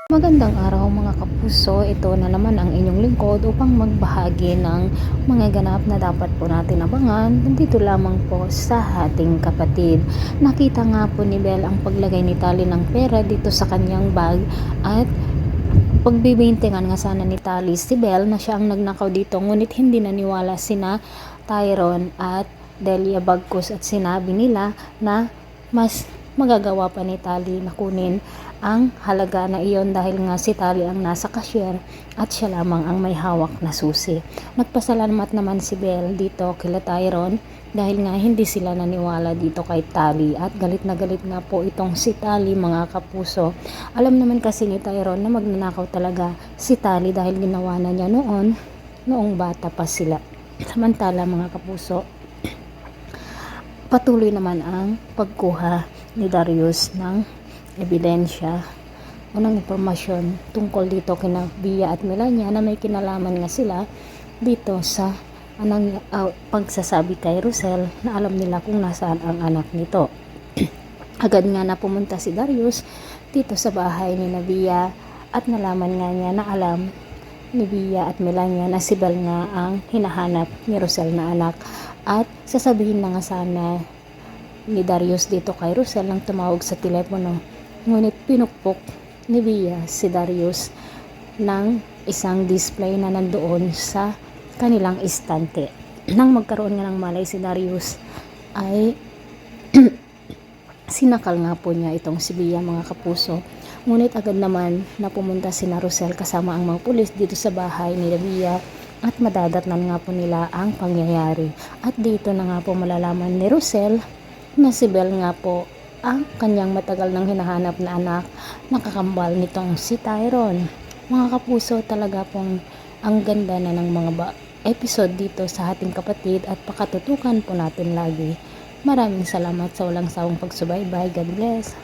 Magandang araw mga kapuso, ito na naman ang inyong lingkod upang magbahagi ng mga ganap na dapat po natin abangan dito lamang po sa ating kapatid. Nakita nga po ni Belle ang paglagay ni Tali ng pera dito sa kanyang bag at pagbibintingan nga sana ni Tali si Belle na siya ang nagnakaw dito, ngunit hindi naniwala sina Tyron at Delia Bagkus at sinabi nila na mas magagawa pa ni Tali na kunin ang halaga na iyon dahil nga si Tali ang nasa cashier at siya lamang ang may hawak na susi. Nagpasalamat naman si Belle dito kila Tyron dahil nga hindi sila naniwala dito kay Tali at galit na galit nga po itong si Tali mga kapuso. Alam naman kasi ni Tyron na magnanakaw talaga si Tali dahil ginawa na niya noong bata pa sila. Samantala mga kapuso, patuloy naman ang pagkuha ni Darius ng ebidensya o ng impormasyon tungkol dito kina Bia at Melania na may kinalaman nga sila dito sa pagsasabi kay Rosel na alam nila kung nasaan ang anak nito. Agad nga na pumunta si Darius dito sa bahay ni Bia at nalaman nga niya na alam ni Bia at Melania na si Belle nga ang hinahanap ni Rosel na anak at sasabihin na nga sana ni Darius dito kay Rosel nang tumawag sa telepono, ngunit pinukpok ni Bia si Darius ng isang display na nandoon sa kanilang istante. Nang magkaroon nga ng malay si Darius ay sinakal nga po niya itong si Bia mga kapuso, ngunit agad naman na pumunta si Rosel kasama ang mga pulis dito sa bahay ni Bia at madadatnan nga po nila ang pangyayari at dito na nga po malalaman ni Rosel na si Belle nga po ang kanyang matagal nang hinahanap na anak, nakakambal nitong si Tyron. Mga kapuso, talaga pong ang ganda na ng mga episode dito sa ating kapatid at pakatutukan po natin lagi. Maraming salamat sa walang sawang pagsubaybay. God bless.